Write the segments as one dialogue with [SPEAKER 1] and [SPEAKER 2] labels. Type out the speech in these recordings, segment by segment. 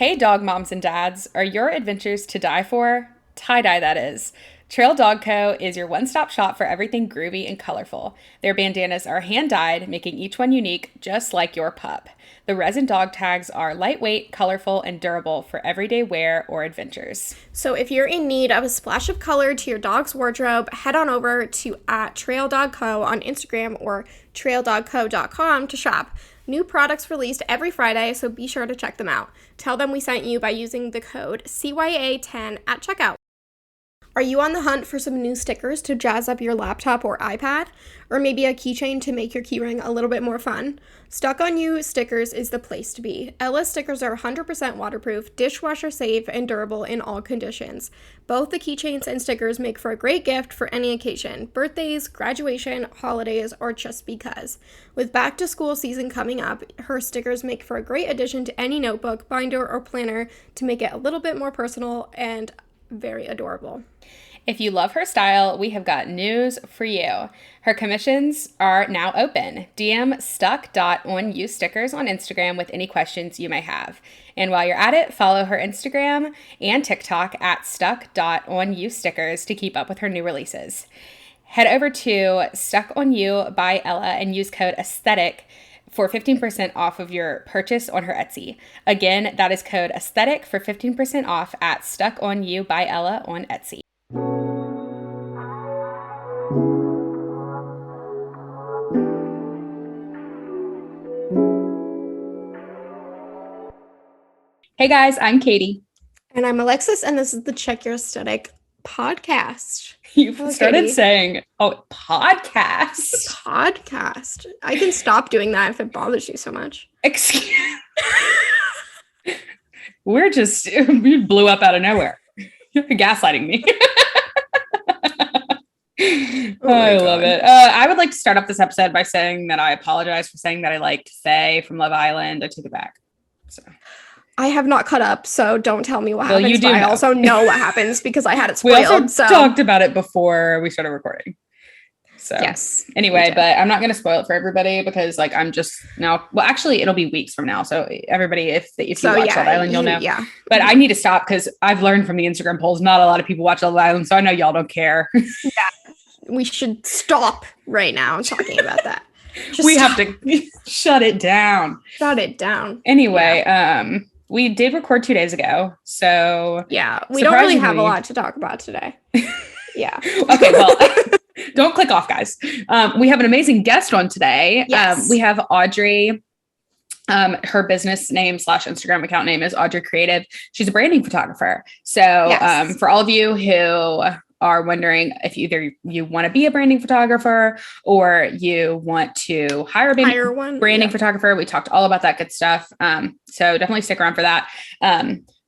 [SPEAKER 1] Hey, dog moms and dads, are your adventures to die for? Tie-dye, that is. Trail Dog Co. is your one-stop shop for everything groovy and colorful. Their bandanas are hand-dyed, making each one unique, just like your pup. The resin dog tags are lightweight, colorful, and durable for everyday wear or adventures.
[SPEAKER 2] So if you're in need of a splash of color to your dog's wardrobe, head on over to @TrailDogCo on Instagram or traildogco.com to shop. New products released every Friday, so be sure to check them out. Tell them we sent you by using the code CYA10 at checkout. Are you on the hunt for some new stickers to jazz up your laptop or iPad? Or maybe a keychain to make your keyring a little bit more fun? Stuck On You stickers is the place to be. Ella stickers are 100% waterproof, dishwasher safe, and durable in all conditions. Both the keychains and stickers make for a great gift for any occasion: birthdays, graduation, holidays, or just because. With back to school season coming up, her stickers make for a great addition to any notebook, binder, or planner to make it a little bit more personal and very adorable.
[SPEAKER 1] If you love her style, we have got news for you. Her commissions are now open. DM stuck.onu stickers on Instagram with any questions you may have. And while you're at it, follow her Instagram and TikTok at stuck.onu stickers to keep up with her new releases. Head over to Stuck On You by Ella and use code aesthetic for 15% off of your purchase on her Etsy. Again, that is code aesthetic for 15% off at Stuck On You by Ella on Etsy. Hey guys, I'm Katie.
[SPEAKER 2] And I'm Alexis, and this is the Check Your Aesthetic podcast.
[SPEAKER 1] You've started saying, podcast.
[SPEAKER 2] Podcast. I can stop doing that if it bothers you so much.
[SPEAKER 1] Excuse we blew up out of nowhere. You're gaslighting me. I love it. I would like to start up this episode by saying that I apologize for saying that I liked Faye from Love Island. I took it back. So
[SPEAKER 2] I have not caught up, so don't tell me what happens.
[SPEAKER 1] You do
[SPEAKER 2] but
[SPEAKER 1] know.
[SPEAKER 2] I also know what happens because I had it spoiled.
[SPEAKER 1] We also talked about it before we started recording. So
[SPEAKER 2] yes.
[SPEAKER 1] Anyway, but I'm not going to spoil it for everybody because I'm just now. Well, actually, it'll be weeks from now. So everybody, if you watch Love Island, you'll know.
[SPEAKER 2] Yeah.
[SPEAKER 1] But I need to stop because I've learned from the Instagram polls, not a lot of people watch Love Island, so I know y'all don't care.
[SPEAKER 2] Yeah. We should stop right now talking about that.
[SPEAKER 1] Have to shut it down.
[SPEAKER 2] Shut it down.
[SPEAKER 1] Anyway, we did record 2 days ago, so
[SPEAKER 2] yeah, we don't really have a lot to talk about today. Yeah.
[SPEAKER 1] Okay, well, don't click off, guys. We have an amazing guest on today.
[SPEAKER 2] Yes.
[SPEAKER 1] We have Audrey. Her business name / Instagram account name is Audrey Creative. She's a branding photographer. So
[SPEAKER 2] yes.
[SPEAKER 1] For all of you who are wondering if either you want to be a branding photographer or you want to hire a branding photographer, we talked all about that good stuff. So definitely stick around for that.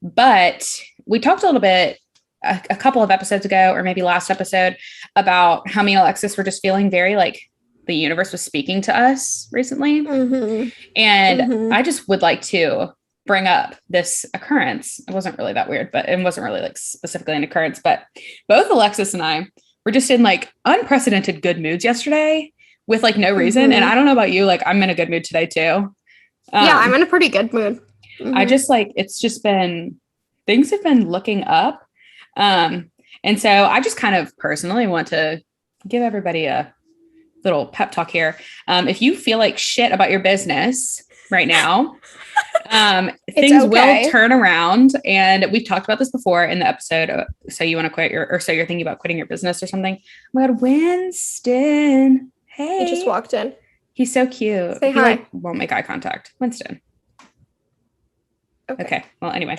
[SPEAKER 1] But we talked a little bit a couple of episodes ago, or maybe last episode, about how me and Alexis were just feeling very like the universe was speaking to us recently.
[SPEAKER 2] Mm-hmm.
[SPEAKER 1] And I just would like to bring up this occurrence. It wasn't really that weird, but it wasn't really like specifically an occurrence, but both Alexis and I were just in like unprecedented good moods yesterday with like no reason. And I don't know about you, like I'm in a good mood today too.
[SPEAKER 2] Yeah, I'm in a pretty good mood. Mm-hmm.
[SPEAKER 1] I just it's just been, things have been looking up. And so I just kind of personally want to give everybody a little pep talk here. If you feel like shit about your business right now, things will turn around, and we've talked about this before in the episode. So you want to quit so you're thinking about quitting your business or something. Oh my God, Winston. Hey.
[SPEAKER 2] He just walked in.
[SPEAKER 1] He's so cute.
[SPEAKER 2] Say hi.
[SPEAKER 1] Won't make eye contact. Winston. Okay. Well, anyway,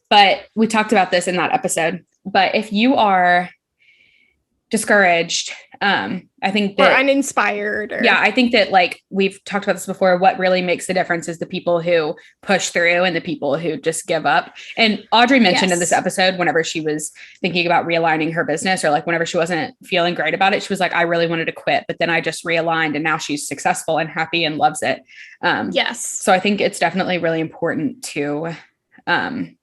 [SPEAKER 1] but we talked about this in that episode, but if you are discouraged, I think that,
[SPEAKER 2] or uninspired,
[SPEAKER 1] I think that like we've talked about this before, what really makes the difference is the people who push through and the people who just give up. And Audrey mentioned in this episode, whenever she was thinking about realigning her business, or like whenever she wasn't feeling great about it, she was like, I really wanted to quit, but then I just realigned and now she's successful and happy and loves it.
[SPEAKER 2] Yes.
[SPEAKER 1] So I think it's definitely really important to, I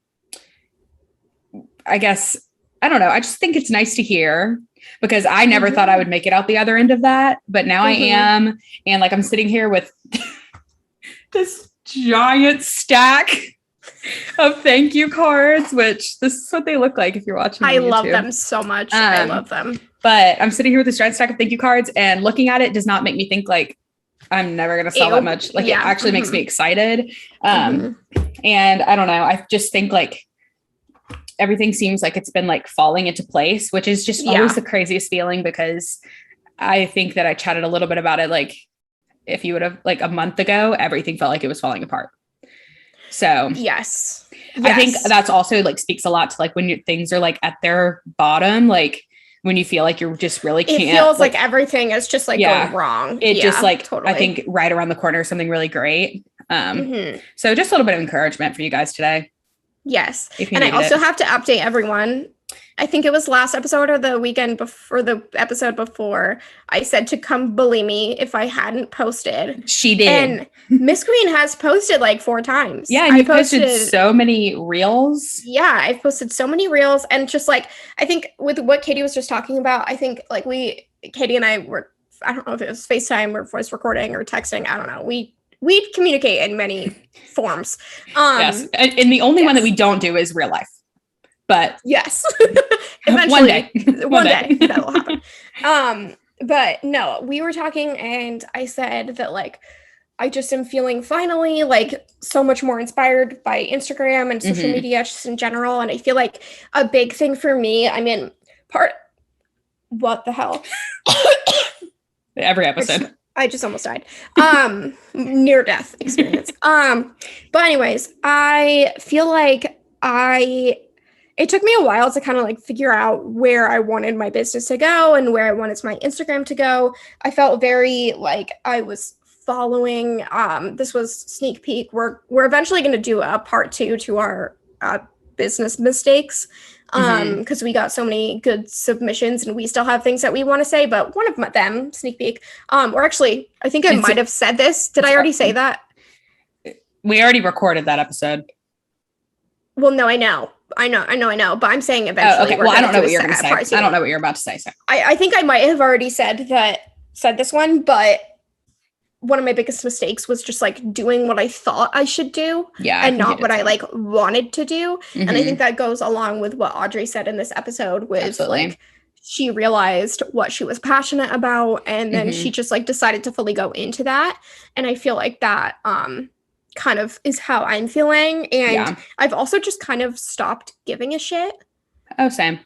[SPEAKER 1] guess, I don't know. I just think it's nice to hear, because I never thought I would make it out the other end of that, but now I am. And like, I'm sitting here with this giant stack of thank you cards, which this is what they look like if you're watching on
[SPEAKER 2] I
[SPEAKER 1] YouTube.
[SPEAKER 2] love them so much. I love them.
[SPEAKER 1] But I'm sitting here with this giant stack of thank you cards, and looking at it does not make me think like I'm never going to sell that much. Like, it actually makes me excited. And I don't know. I just think like everything seems like it's been like falling into place, which is just always the craziest feeling, because I think that I chatted a little bit about it. Like, if you would have like a month ago, everything felt like it was falling apart. So
[SPEAKER 2] yes.
[SPEAKER 1] I think that's also like speaks a lot to like when things are like at their bottom, like when you feel like you're just really can't.
[SPEAKER 2] It feels like everything is just like going wrong.
[SPEAKER 1] It just like, totally. I think right around the corner is something really great. So just a little bit of encouragement for you guys today.
[SPEAKER 2] Yes. And I also have to update everyone. I think it was last episode or the weekend before, the episode before, I said to come bully me if I hadn't posted.
[SPEAKER 1] She did.
[SPEAKER 2] And Miss Queen has posted like 4 times.
[SPEAKER 1] Yeah, and you posted so many reels.
[SPEAKER 2] Yeah, I've posted so many reels. And just like, I think with what Katie was just talking about, I think like Katie and I were, I don't know if it was FaceTime or voice recording or texting. I don't know. We communicate in many forms.
[SPEAKER 1] Yes. And the only one that we don't do is real life. But
[SPEAKER 2] yes, eventually, one day that will happen. But no, we were talking and I said that like, I just am feeling finally like so much more inspired by Instagram and social media just in general. And I feel like a big thing for me, I mean, what the hell?
[SPEAKER 1] Every episode.
[SPEAKER 2] I just almost died. Near death experience. But anyways, I feel like it took me a while to kind of like figure out where I wanted my business to go and where I wanted my Instagram to go. I felt very like I was following, this was sneak peek. We're eventually going to do a part 2 to our business mistakes. Because we got so many good submissions and we still have things that we want to say, but one of them, sneak peek, or actually, I think I might have said this. Did I already say that?
[SPEAKER 1] We already recorded that episode.
[SPEAKER 2] Well, no, I know, but I'm saying eventually.
[SPEAKER 1] Okay. Well, I don't know what you're going to say. I don't know what you're about to say. So.
[SPEAKER 2] I think I might have already said this one, but one of my biggest mistakes was just like doing what I thought I should do and not what I like wanted to do. And I think that goes along with what Audrey said in this episode with like, she realized what she was passionate about and then she just like decided to fully go into that. And I feel like that kind of is how I'm feeling. And I've also just kind of stopped giving a shit.
[SPEAKER 1] Oh, same.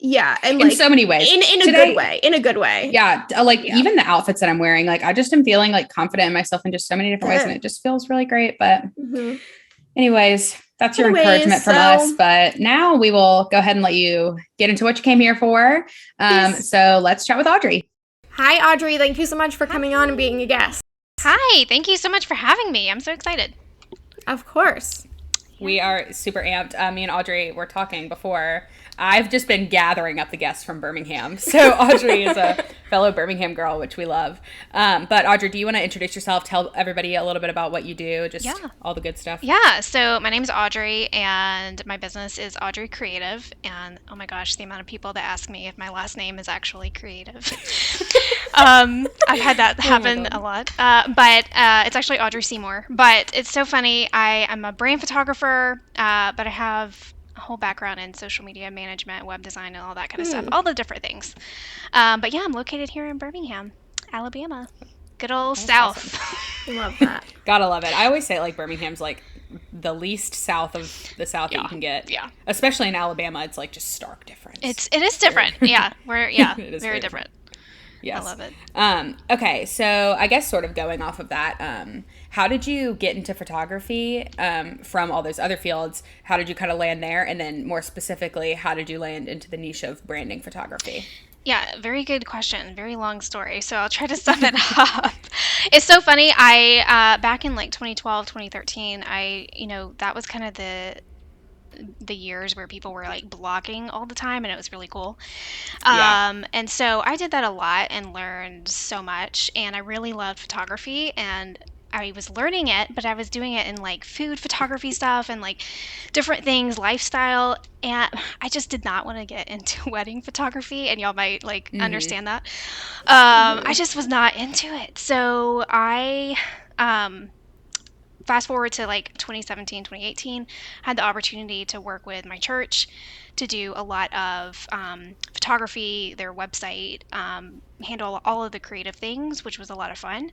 [SPEAKER 2] Yeah, and
[SPEAKER 1] in like, so many ways.
[SPEAKER 2] In a good way.
[SPEAKER 1] Yeah, like even the outfits that I'm wearing, like I just am feeling like confident in myself in just so many different ways, and it just feels really great. But anyways, that's your encouragement from us. But now we will go ahead and let you get into what you came here for. So let's chat with Audrey.
[SPEAKER 2] Hi, Audrey. Thank you so much for coming on and being a guest.
[SPEAKER 3] Hi, thank you so much for having me. I'm so excited.
[SPEAKER 2] Of course.
[SPEAKER 1] We are super amped. Me and Audrey were talking before. I've just been gathering up the guests from Birmingham. So Audrey is a fellow Birmingham girl, which we love. But Audrey, do you want to introduce yourself? Tell everybody a little bit about what you do, just all the good stuff.
[SPEAKER 3] Yeah, so my name is Audrey, and my business is Audrey Creative. And oh my gosh, the amount of people that ask me if my last name is actually Creative. I've had that happen a lot. But it's actually Audrey Seymour. But it's so funny. I'm a brand photographer, but I have a whole background in social media management, web design, and all that kind of stuff, all the different things. But yeah, I'm located here in Birmingham, Alabama. Good old South.
[SPEAKER 2] Awesome. Love that.
[SPEAKER 1] Gotta love it. I always say like Birmingham's like the least south of the South that you can get. Yeah. Especially in Alabama, it's like just stark difference.
[SPEAKER 3] It is different. Yeah. It is very different.
[SPEAKER 1] Yes.
[SPEAKER 3] I love it.
[SPEAKER 1] Okay, so I guess sort of going off of that, how did you get into photography from all those other fields? How did you kind of land there? And then more specifically, how did you land into the niche of branding photography?
[SPEAKER 3] Yeah, very good question. Very long story. So I'll try to sum it up. It's so funny. I back in like 2012, 2013, that was kind of the years where people were like blogging all the time, and it was really cool. And so I did that a lot and learned so much, and I really loved photography, and I was learning it, but I was doing it in like food photography stuff and like different things, lifestyle, and I just did not want to get into wedding photography, and y'all might like understand that. I just was not into it. So I fast forward to like 2017, 2018, I had the opportunity to work with my church to do a lot of photography, their website, handle all of the creative things, which was a lot of fun.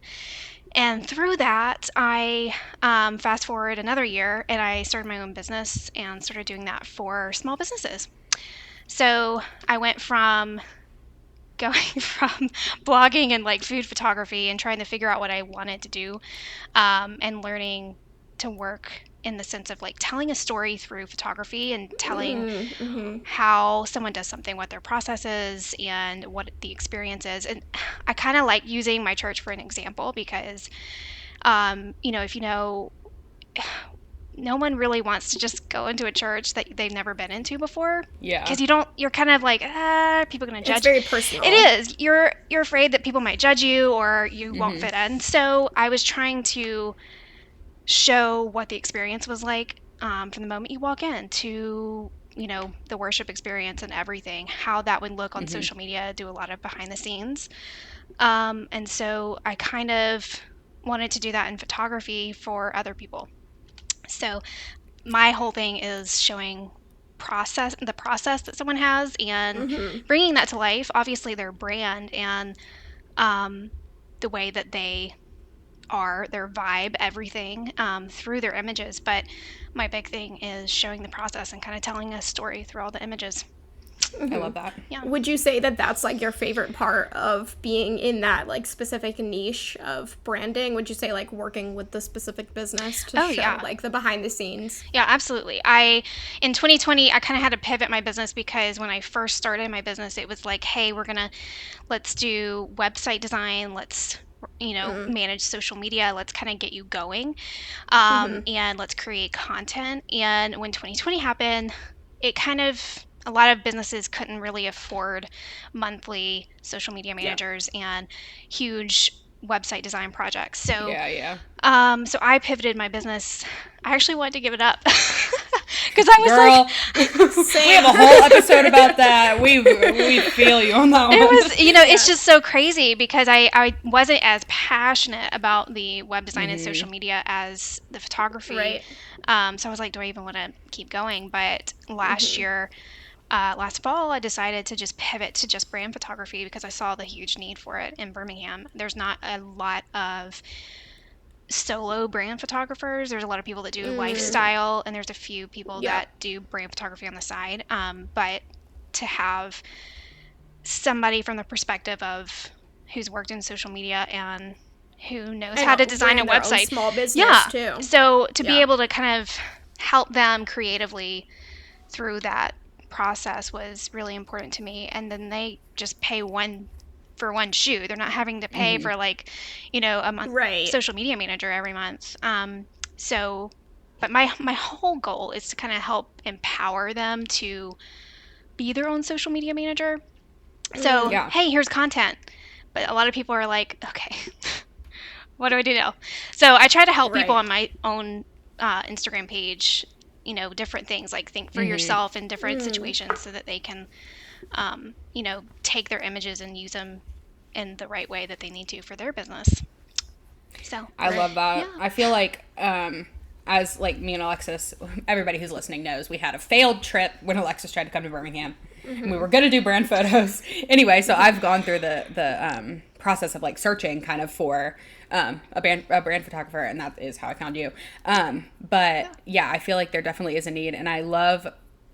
[SPEAKER 3] And through that, I fast forward another year and I started my own business and started doing that for small businesses. So I went from going from blogging and like food photography and trying to figure out what I wanted to do, and learning to work in the sense of like telling a story through photography and telling how someone does something, what their process is, and what the experience is. And I kind of like using my church for an example because, if you know, no one really wants to just go into a church that they've never been into before.
[SPEAKER 1] Yeah.
[SPEAKER 3] Because you're kind of like, people are going to judge.
[SPEAKER 2] It's very personal.
[SPEAKER 3] It is. You're afraid that people might judge you or you won't fit in. So I was trying to show what the experience was like, from the moment you walk in to, the worship experience and everything, how that would look on social media, do a lot of behind the scenes. And so I kind of wanted to do that in photography for other people. So my whole thing is showing the process that someone has and bringing that to life, obviously their brand and the way that they are, their vibe, everything, through their images. But my big thing is showing the process and kind of telling a story through all the images.
[SPEAKER 1] I love that.
[SPEAKER 3] Yeah.
[SPEAKER 2] Would you say that that's like your favorite part of being in that like specific niche of branding? Would you say like working with the specific business to show like the behind the scenes?
[SPEAKER 3] Yeah, absolutely. In 2020, I kind of had to pivot my business because when I first started my business, it was like, hey, let's do website design. Let's manage social media. Let's kind of get you going. And let's create content. And when 2020 happened, a lot of businesses couldn't really afford monthly social media managers and huge website design projects. So so I pivoted my business. I actually wanted to give it up because I was
[SPEAKER 1] we have a whole episode about that. We feel you on that one.
[SPEAKER 3] It was, it's just so crazy because I wasn't as passionate about the web design and social media as the photography.
[SPEAKER 2] Right.
[SPEAKER 3] So I was like, do I even want to keep going? But last fall, I decided to just pivot to just brand photography because I saw the huge need for it in Birmingham. There's not a lot of solo brand photographers. There's a lot of people that do lifestyle, and there's a few people that do brand photography on the side. But to have somebody from the perspective of who's worked in social media and who knows how to design a website.
[SPEAKER 2] Small business too.
[SPEAKER 3] So to be able to kind of help them creatively through that process was really important to me. And then they just pay for one shoot. They're not having to pay for like, a month social media manager every month. But my whole goal is to kind of help empower them to be their own social media manager. So, hey, here's content. But a lot of people are like, okay, what do I do now? So I try to help people on my own Instagram page, different things like think for yourself in different situations so that they can, take their images and use them in the right way that they need to for their business. So
[SPEAKER 1] I love that. Yeah. I feel like, as like me and Alexis, everybody who's listening knows, we had a failed trip when Alexis tried to come to Birmingham. And we were going to do brand photos. Anyway, so I've gone through the process of like searching kind of for a brand photographer, and that is how I found you. But I feel like there definitely is a need, and I love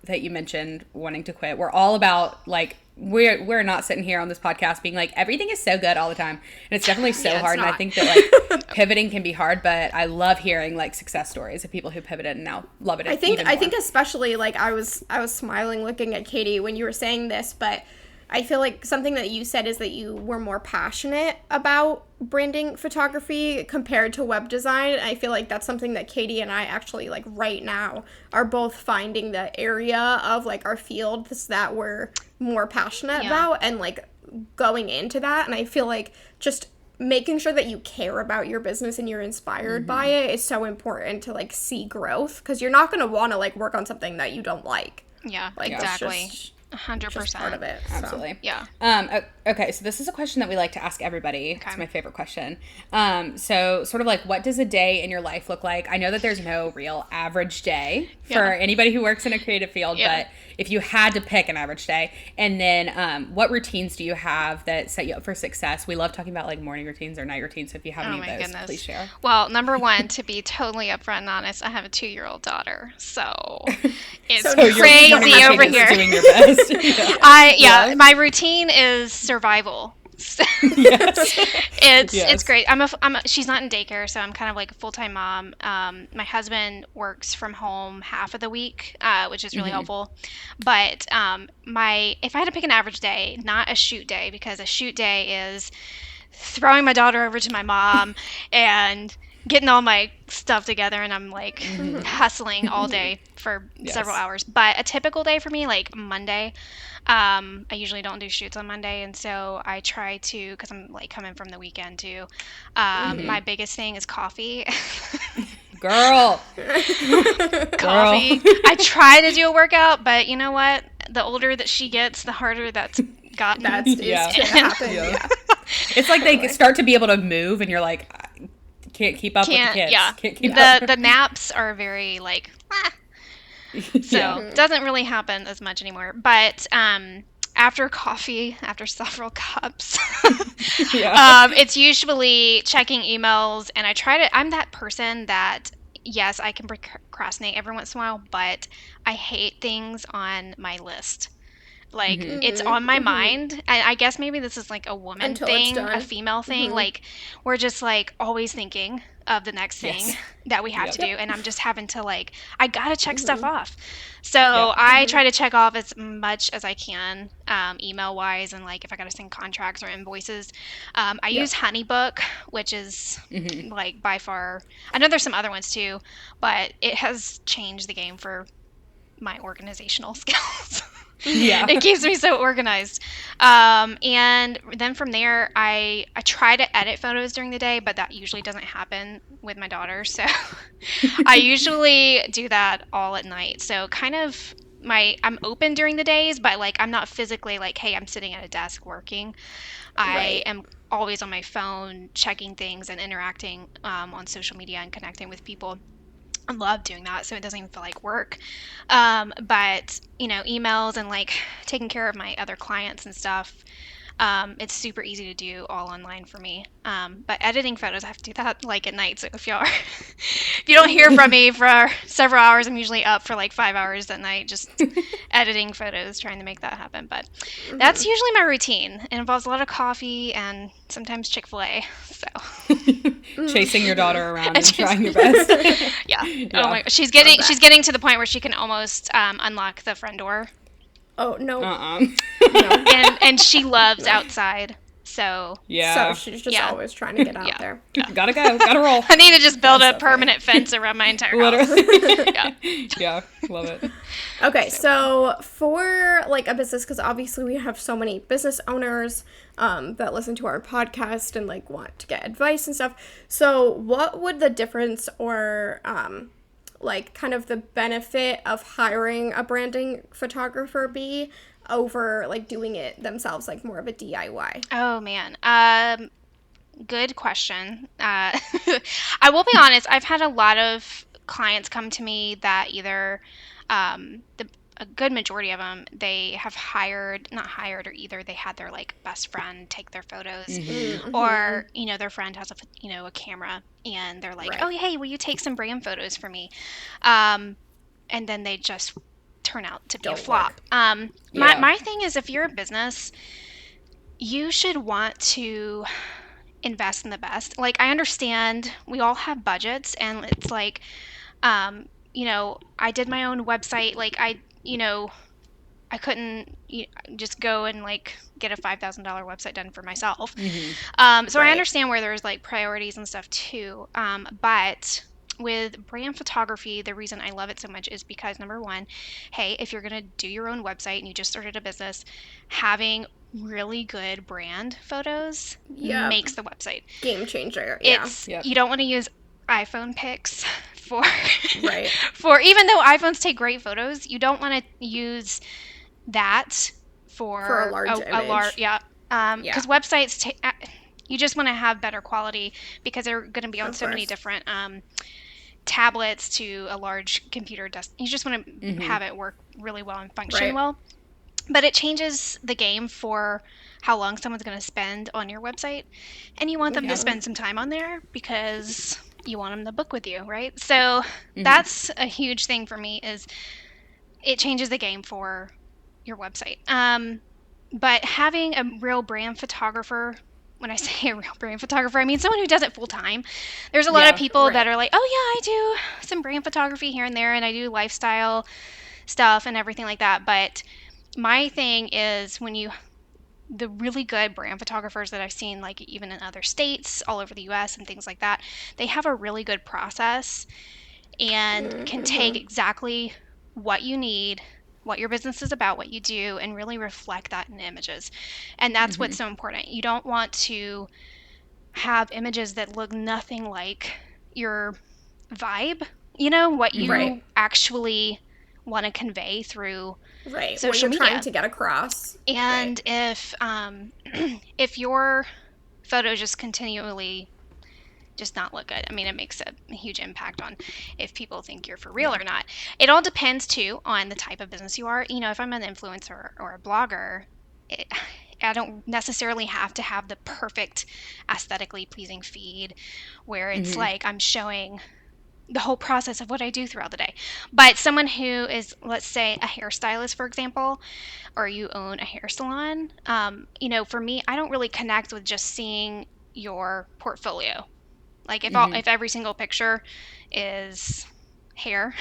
[SPEAKER 1] that you mentioned wanting to quit. We're all about like we're not sitting here on this podcast being like everything is so good all the time, and it's definitely so hard. And I think that like pivoting can be hard, but I love hearing like success stories of people who pivoted and now love it.
[SPEAKER 2] I think especially like I was smiling looking at Katie when you were saying this, but I feel like something that you said is that you were more passionate about branding photography compared to web design. And I feel like that's something that Katie and I actually like right now are both finding the area of like our fields that we're more passionate about and like going into that. And I feel like just making sure that you care about your business and you're inspired by it is so important to like see growth, because you're not going to want to like work on something that you don't like.
[SPEAKER 3] Yeah, like, exactly. 100%.
[SPEAKER 2] Part of it. So.
[SPEAKER 1] Absolutely.
[SPEAKER 3] Yeah.
[SPEAKER 1] Okay, so this is a question that we like to ask everybody.
[SPEAKER 3] Okay.
[SPEAKER 1] It's my favorite question. So sort of like, what does a day in your life look like? I know that there's no real average day for anybody who works in a creative field, but if you had to pick an average day, and then what routines do you have that set you up for success? We love talking about like morning routines or night routines. So if you have any of those, please share.
[SPEAKER 3] Well, number one, to be totally upfront and honest, I have a 2-year-old daughter, so it's crazy over here.
[SPEAKER 1] Doing your best.
[SPEAKER 3] My routine is survival. It's great. She's not in daycare, so I'm kind of like a full-time mom. My husband works from home half of the week, which is really helpful. But if I had to pick an average day, not a shoot day, because a shoot day is throwing my daughter over to my mom and getting all my stuff together, and I'm like hustling all day for several hours. But a typical day for me, like Monday, I usually don't do shoots on Monday, and so I try to, because I'm like coming from the weekend too. My biggest thing is coffee.
[SPEAKER 1] Girl.
[SPEAKER 3] Coffee. I try to do a workout, but you know what? The older that she gets, the harder that's gotten.
[SPEAKER 2] That's to happen. Yeah.
[SPEAKER 1] It's like they start to be able to move, and you're like, can't keep up with the kids.
[SPEAKER 3] Yeah.
[SPEAKER 1] Can't keep up.
[SPEAKER 3] The naps are very like, so it doesn't really happen as much anymore. But after coffee, after several cups, it's usually checking emails, and I'm that person that, yes, I can procrastinate every once in a while, but I hate things on my list. Like, it's on my mind. And I guess maybe this is like a woman thing, a female thing. Like, we're just like always thinking of the next thing that we have to do. And I'm just having to like, I got to check stuff off. So I try to check off as much as I can, email wise. And like, if I got to send contracts or invoices, I use HoneyBook, which is like by far, I know there's some other ones too, but it has changed the game for my organizational skills. It keeps me so organized. And then from there, I try to edit photos during the day, but that usually doesn't happen with my daughter. So I usually do that all at night. So kind of I'm open during the days, but like I'm not physically like, hey, I'm sitting at a desk working. I am always on my phone checking things and interacting on social media and connecting with people. I love doing that, so it doesn't even feel like work. But, emails and, like, taking care of my other clients and stuff, it's super easy to do all online for me. But editing photos, I have to do that, like, at night. So if you don't hear from me for several hours, I'm usually up for, like, 5 hours at night just editing photos, trying to make that happen. But that's usually my routine. It involves a lot of coffee and sometimes Chick-fil-A, so...
[SPEAKER 1] Chasing your daughter around and trying your best.
[SPEAKER 3] Oh my, she's getting to the point where she can almost unlock the front door.
[SPEAKER 2] Oh no.
[SPEAKER 3] No. And she loves outside. So
[SPEAKER 2] so she's just always trying to get out there.
[SPEAKER 1] Gotta roll.
[SPEAKER 3] I need to just build a permanent fence around my entire house.
[SPEAKER 1] Love it.
[SPEAKER 2] Okay, so for like a business, because obviously we have so many business owners that listen to our podcast and like want to get advice and stuff. So what would the difference or like kind of the benefit of hiring a branding photographer be over like doing it themselves, like more of a DIY?
[SPEAKER 3] Oh man, good question. I will be honest, I've had a lot of clients come to me that either a good majority of them, they have not hired, or either they had their like best friend take their photos, or their friend has a camera and they're like, oh hey, will you take some brand photos for me, and then they just turn out to be a flop. My thing is, if you're a business, you should want to invest in the best. Like, I understand we all have budgets, and it's like, I did my own website. Like, I couldn't just go and like get a $5,000 website done for myself. So I understand where there's like priorities and stuff too. But with brand photography, the reason I love it so much is because, number one, hey, if you're going to do your own website and you just started a business, having really good brand photos makes the website
[SPEAKER 2] game changer.
[SPEAKER 3] You don't want to use iPhone pics for even though iPhones take great photos, you don't want to use that for
[SPEAKER 2] a large image.
[SPEAKER 3] yeah. Because websites, you just want to have better quality because they're going to be on so many different tablets to a large computer desk. You just want to have it work really well and function well. But it changes the game for how long someone's going to spend on your website. And you want them to spend some time on there because you want them to book with you, right? So that's a huge thing for me, is it changes the game for your website. But having a real brand photographer, when I say a real brand photographer, I mean someone who does it full time. There's a lot of people that are like, oh yeah, I do some brand photography here and there, and I do lifestyle stuff and everything like that. But my thing is, the really good brand photographers that I've seen, like even in other states, all over the US and things like that, they have a really good process and can take exactly what you need, what your business is about, what you do, and really reflect that in images. And that's what's so important. You don't want to have images that look nothing like your vibe, what you actually want to convey through social
[SPEAKER 2] what you're
[SPEAKER 3] media.
[SPEAKER 2] trying to get across.
[SPEAKER 3] And if your photos just continually just not look good, I mean, it makes a huge impact on if people think you're for real or not. It all depends too on the type of business you are. If I'm an influencer or a blogger, I don't necessarily have to have the perfect aesthetically pleasing feed where it's like I'm showing the whole process of what I do throughout the day. But someone who is, let's say, a hairstylist, for example, or you own a hair salon, for me, I don't really connect with just seeing your portfolio. Like if every single picture is hair,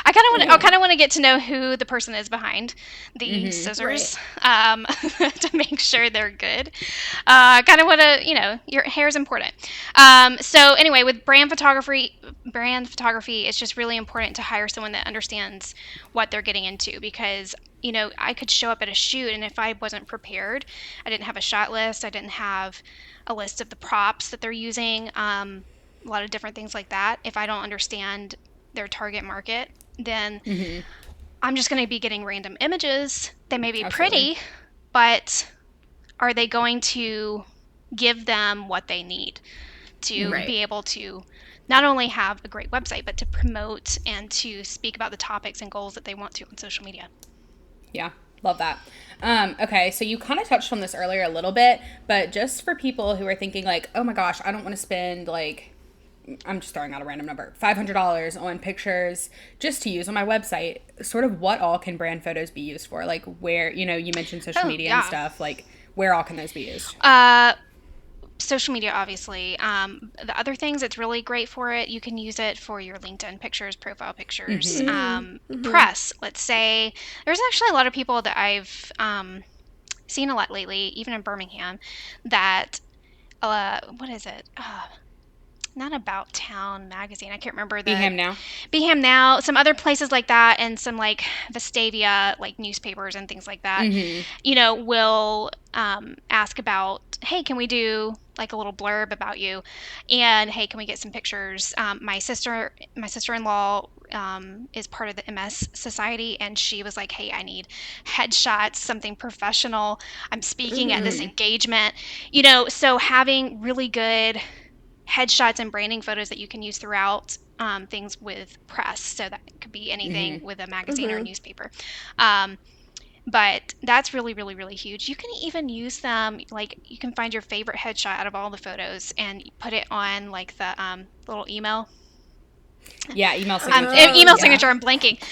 [SPEAKER 3] I kind of want to get to know who the person is behind the scissors to make sure they're good. I kind of want to, your hair is important. So anyway, with brand photography, it's just really important to hire someone that understands what they're getting into, because I could show up at a shoot, and if I wasn't prepared, I didn't have a shot list, I didn't have a list of the props that they're using, a lot of different things like that. If I don't understand their target market, then I'm just going to be getting random images. They may be pretty, but are they going to give them what they need to be able to not only have a great website, but to promote and to speak about the topics and goals that they want to on social media?
[SPEAKER 1] Yeah, love that. Okay, so you kind of touched on this earlier a little bit, but just for people who are thinking like, oh my gosh, I don't want to spend like, I'm just throwing out a random number, $500 on pictures just to use on my website, sort of what all can brand photos be used for? Like where, you mentioned social media and stuff, like where all can those be used?
[SPEAKER 3] Social media, obviously. The other things it's really great for, you can use it for your LinkedIn pictures, profile pictures, press. Let's say there's actually a lot of people that I've seen a lot lately, even in Birmingham, that, what is it? Not About Town magazine. I can't remember.
[SPEAKER 1] Beham Now.
[SPEAKER 3] Beham Now. Some other places like that, and some like Vestavia, like newspapers and things like that, will ask about, hey, can we do like a little blurb about you? And hey, can we get some pictures? My sister-in-law is part of the MS Society, and she was like, hey, I need headshots, something professional. I'm speaking at this engagement. So having really good headshots and branding photos that you can use throughout things with press. So that could be anything with a magazine or a newspaper. But that's really, really, really huge. You can even use them, like you can find your favorite headshot out of all the photos and put it on like the little email.
[SPEAKER 1] Yeah, email signature.
[SPEAKER 3] Signature, I'm blanking.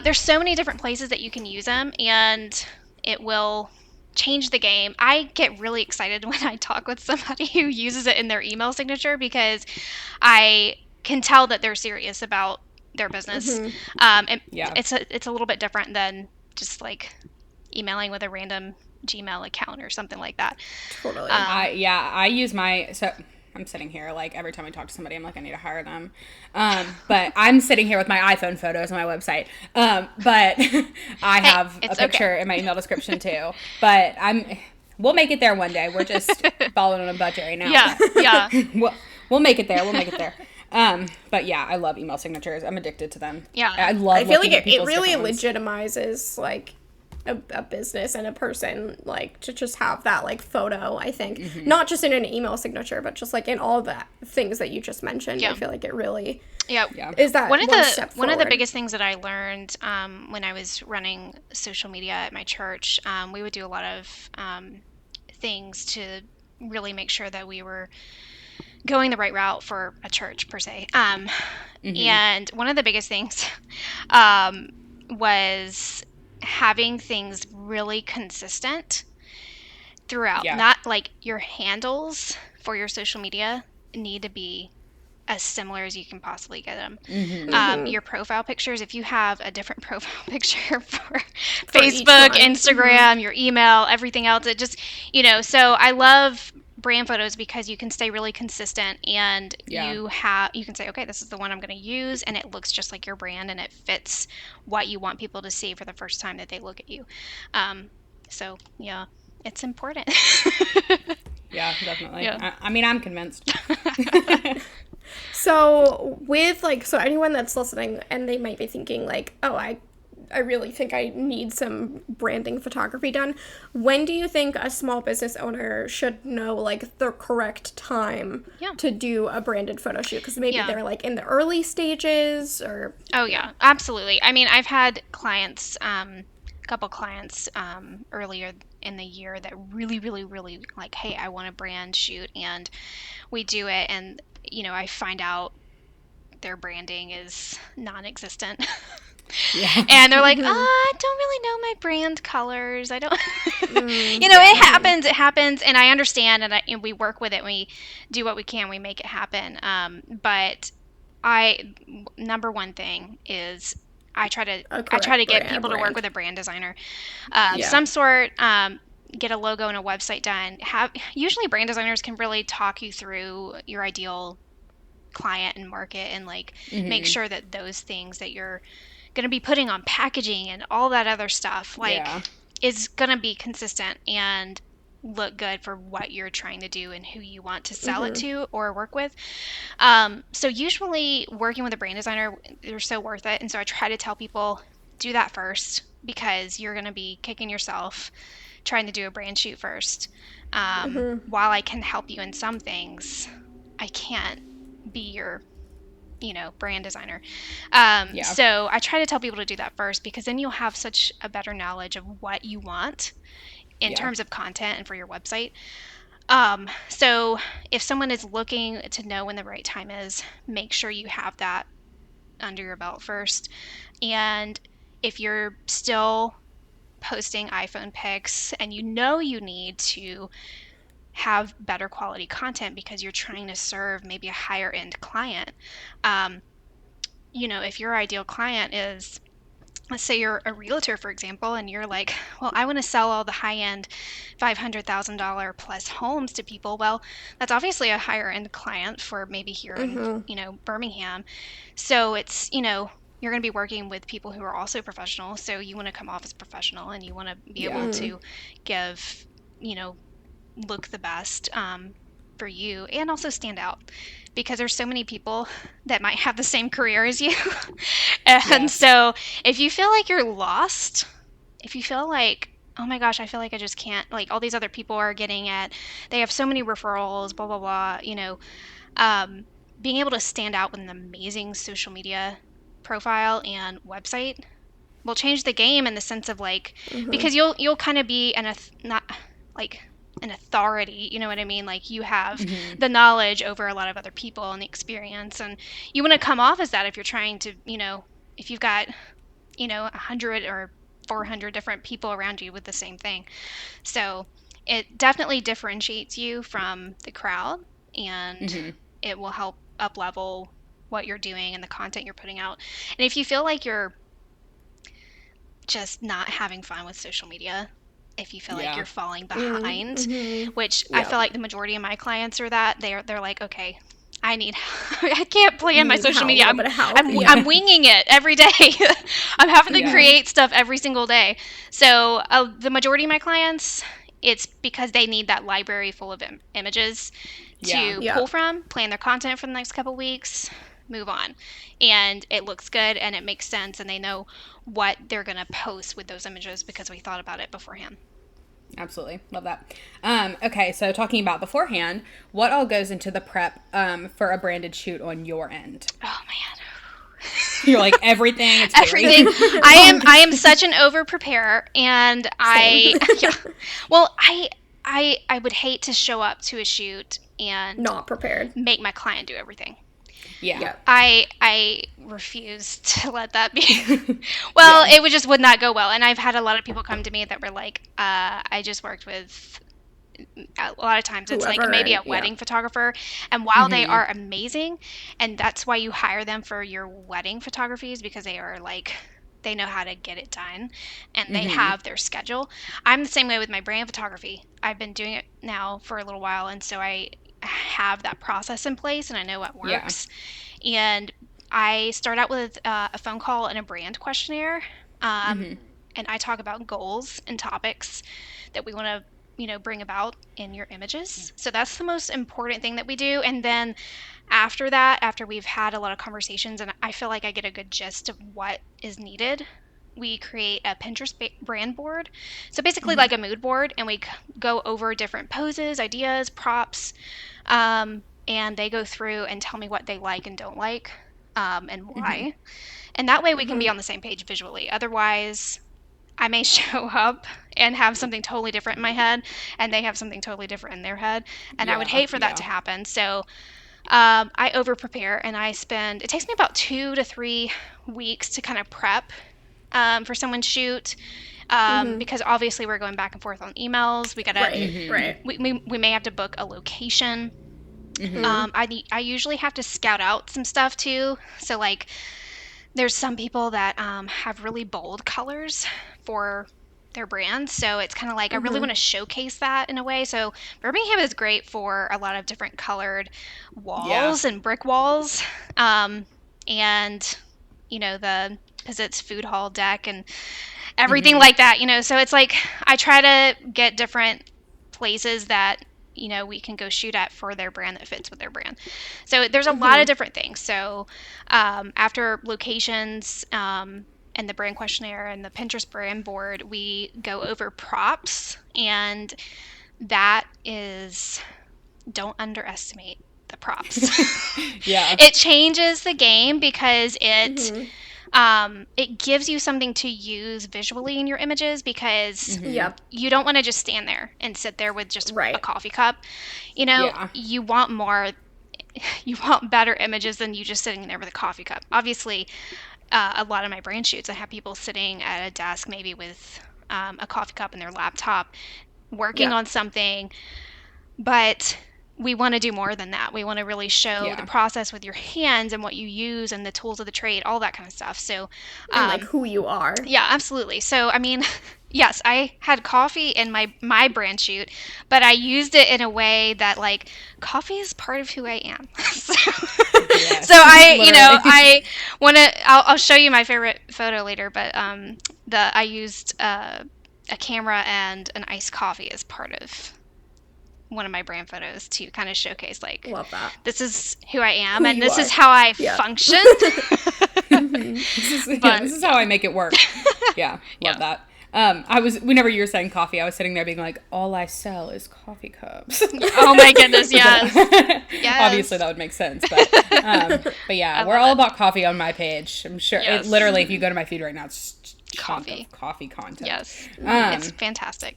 [SPEAKER 3] There's so many different places that you can use them, and it will change the game. I get really excited when I talk with somebody who uses it in their email signature, because I can tell that they're serious about their business. It's a little bit different than just like emailing with a random Gmail account or something like that.
[SPEAKER 2] Totally.
[SPEAKER 1] I use I'm sitting here, like, every time I talk to somebody, I'm like, I need to hire them. But I'm sitting here with my iPhone photos on my website. But I have a picture in my email description, too. But we'll make it there one day. We're just following on a budget right now.
[SPEAKER 3] Yeah.
[SPEAKER 1] We'll make it there. But yeah, I love email signatures. I'm addicted to them.
[SPEAKER 3] Yeah.
[SPEAKER 1] I feel
[SPEAKER 2] like it really legitimizes, like, a business and a person, like, to just have that, like, photo, I think. Not just in an email signature, but just, like, in all the things that you just mentioned. I feel like it really is that one step forward.
[SPEAKER 3] One of the biggest things that I learned when I was running social media at my church, we would do a lot of things to really make sure that we were going the right route for a church, per se. And one of the biggest things was having things really consistent throughout. Not like your handles for your social media need to be as similar as you can possibly get them. Your profile pictures, if you have a different profile picture for Facebook, Instagram, your email, everything else, it just, so I love brand photos because you can stay really consistent, and you can say, okay, this is the one I'm going to use, and it looks just like your brand, and it fits what you want people to see for the first time that they look at you. So yeah, it's important.
[SPEAKER 1] Yeah, definitely. Yeah. I mean, I'm convinced.
[SPEAKER 2] So with so anyone that's listening and they might be thinking like, oh, I really think I need some branding photography done. When do you think a small business owner should know like the correct time to do a branded photo shoot? Because maybe they're like in the early stages or.
[SPEAKER 3] Oh yeah, absolutely. I mean, I've had clients, couple clients earlier in the year that really, really, really like, hey, I want a brand shoot, and we do it, and I find out their branding is non-existent. And they're like, I don't really know my brand colors. I don't, it happens, and I understand, and we work with it. We do what we can. We make it happen. But number one thing is I try to get people to work with a brand designer, some sort. Get a logo and a website done. Usually brand designers can really talk you through your ideal client and market, and like make sure that those things that you're going to be putting on packaging and all that other stuff is going to be consistent and look good for what you're trying to do and who you want to sell it to or work with. So usually working with a brand designer, they're so worth it. And so I try to tell people, do that first, because you're going to be kicking yourself trying to do a brand shoot first. While I can help you in some things, I can't be your brand designer. So I try to tell people to do that first, because then you'll have such a better knowledge of what you want in terms of content and for your website. So if someone is looking to know when the right time is, make sure you have that under your belt first. And if you're still posting iPhone pics and you need to have better quality content because you're trying to serve maybe a higher end client, if your ideal client is, let's say you're a realtor, for example, and you're like, well, I want to sell all the high-end $500,000 plus homes to people. Well, that's obviously a higher-end client for maybe here in, Birmingham. So it's, you're going to be working with people who are also professional. So you want to come off as professional, and you want to be able to give, look the best for you, and also stand out, because there's so many people that might have the same career as you. And so if you feel like you're lost, if you feel like, oh my gosh, I feel like I just can't, like all these other people are getting it, they have so many referrals, blah, blah, blah, being able to stand out with an amazing social media profile and website will change the game in the sense of like, because you'll kind of be not like an authority, you know what I mean? Like you have the knowledge over a lot of other people and the experience, and you want to come off as that if you're trying to, if you've got, 100 or 400 different people around you with the same thing. So it definitely differentiates you from the crowd, and it will help up level what you're doing and the content you're putting out. And if you feel like you're just not having fun with social media, if you feel like you're falling behind, which I feel like the majority of my clients are that, they're like, okay, I can't plan my social media. I'm winging it every day. I'm having to create stuff every single day. So the majority of my clients, it's because they need that library full of images to pull from, plan their content for the next couple weeks, move on. And it looks good and it makes sense, and they know what they're going to post with those images because we thought about it beforehand.
[SPEAKER 1] Absolutely. Love that. Okay, so talking about beforehand, what all goes into the prep for a branded shoot on your end?
[SPEAKER 3] Oh, man.
[SPEAKER 1] You're like, everything. It's
[SPEAKER 3] everything. I am such an over preparer, and well, I would hate to show up to a shoot and
[SPEAKER 2] not prepared,
[SPEAKER 3] make my client do everything.
[SPEAKER 1] Yeah.
[SPEAKER 3] I refuse to let that be. Well, it would not go well. And I've had a lot of people come to me that were like, I just worked with, a lot of times it's like maybe a wedding photographer. And while they are amazing, and that's why you hire them for your wedding photographies, because they are like, they know how to get it done and they have their schedule. I'm the same way with my brand photography. I've been doing it now for a little while. And so I have that process in place and I know what works. And I start out with a phone call and a brand questionnaire. And I talk about goals and topics that we want to, bring about in your images. So that's the most important thing that we do. And then after that, after we've had a lot of conversations and I feel like I get a good gist of what is needed, we create a Pinterest brand board. So basically like a mood board, and we go over different poses, ideas, props, and they go through and tell me what they like and don't like, and why. And that way we can be on the same page visually. Otherwise, I may show up and have something totally different in my head, and they have something totally different in their head. And I would hate for that to happen. So I over prepare, and it takes me about 2 to 3 weeks to kind of prep for someone's shoot, because obviously we're going back and forth on emails. We gotta, we may have to book a location. I usually have to scout out some stuff too. So like, there's some people that have really bold colors for their brand, so it's kind of like I really want to showcase that in a way. So Birmingham is great for a lot of different colored walls and brick walls, and because it's food hall deck and everything like that, so it's like I try to get different places that we can go shoot at for their brand that fits with their brand. So there's a lot of different things. So after locations and the brand questionnaire and the Pinterest brand board, we go over props, and that is, don't underestimate the props. It changes the game because it gives you something to use visually in your images, because you don't want to just stand there and sit there with just a coffee cup. You want more, you want better images than you just sitting there with a coffee cup. Obviously, a lot of my brand shoots, I have people sitting at a desk maybe with a coffee cup and their laptop working on something, but we want to do more than that. We want to really show the process with your hands and what you use and the tools of the trade, all that kind of stuff. So,
[SPEAKER 2] and like who you are.
[SPEAKER 3] Yeah, absolutely. So, I mean, yes, I had coffee in my brand shoot, but I used it in a way that like coffee is part of who I am. So I want to, I'll show you my favorite photo later, but I used a camera and an iced coffee as part of one of my brand photos to kind of showcase like,
[SPEAKER 2] love that.
[SPEAKER 3] This is who I am, and this is how I function.
[SPEAKER 1] This is how I make it work. Love that. Whenever you were saying coffee, I was sitting there being like, all I sell is coffee cups.
[SPEAKER 3] Oh my goodness, yes.
[SPEAKER 1] Obviously that would make sense, but yeah, we're all about coffee on my page. I'm sure literally if you go to my feed right now, it's just coffee content.
[SPEAKER 3] Yes. It's fantastic.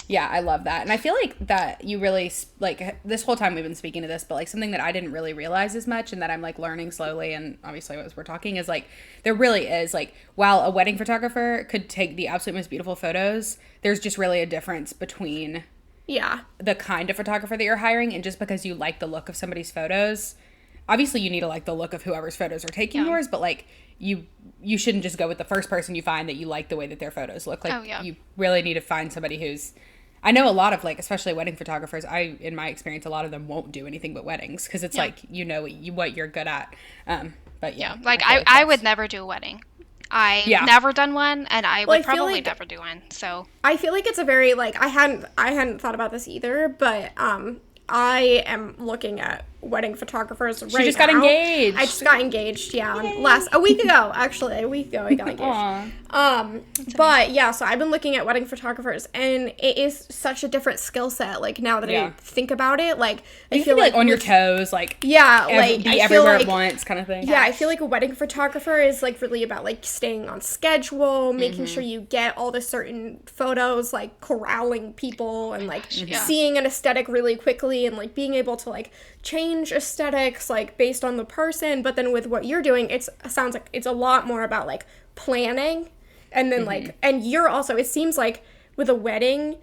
[SPEAKER 1] Yeah, I love that. And I feel like that you really, like, this whole time we've been speaking to this, but, like, something that I didn't really realize as much and that I'm, like, learning slowly and obviously as we're talking is, like, there really is, like, while a wedding photographer could take the absolute most beautiful photos, there's just really a difference between the kind of photographer that you're hiring, and just because you like the look of somebody's photos, obviously you need to like the look of whoever's photos are taking yours, but, like, you shouldn't just go with the first person you find that you like the way that their photos look. Like, you really need to find somebody who's, I know a lot of, like, especially wedding photographers, in my experience, a lot of them won't do anything but weddings because it's like, what you're good at. But
[SPEAKER 3] like I would never do a wedding. I've never done one, and I would probably never do one. So
[SPEAKER 2] I feel like it's a very, like, I hadn't thought about this either, but I am looking at wedding photographers right now.
[SPEAKER 1] She just got engaged.
[SPEAKER 2] I just got engaged, a week ago, actually. A week ago I got engaged. But yeah, so I've been looking at wedding photographers, and it is such a different skill set. Like, now that I think about it, like, I feel like
[SPEAKER 1] on your toes, like,
[SPEAKER 2] be
[SPEAKER 1] everywhere at once kind of thing.
[SPEAKER 2] Yeah, I feel like a wedding photographer is like really about like staying on schedule, making sure you get all the certain photos, like corralling people, and like seeing an aesthetic really quickly, and like being able to like change aesthetics like based on the person. But then with what you're doing, it sounds like it's a lot more about like planning, and then like, and you're also, it seems like with a wedding,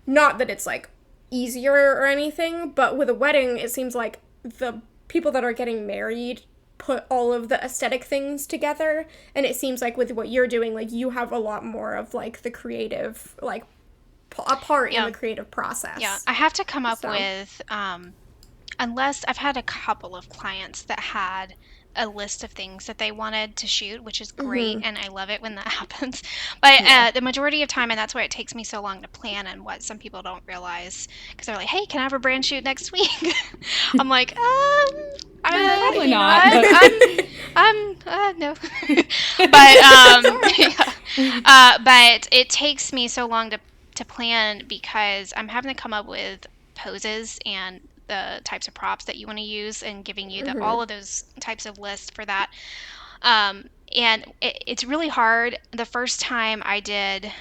[SPEAKER 2] not that it's like easier or anything, but with a wedding it seems like the people that are getting married put all of the aesthetic things together, and it seems like with what you're doing, like, you have a lot more of like the creative, like a part in the creative process.
[SPEAKER 3] I have to come up with unless I've had a couple of clients that had a list of things that they wanted to shoot, which is great, and I love it when that happens. But the majority of time, and that's why it takes me so long to plan, and what some people don't realize, because they're like, "Hey, can I have a brand shoot next week?" I'm like,
[SPEAKER 1] probably not.
[SPEAKER 3] No. But it takes me so long to plan, because I'm having to come up with poses and the types of props that you want to use, and giving you all of those types of lists for that. And it's really hard. The first time I did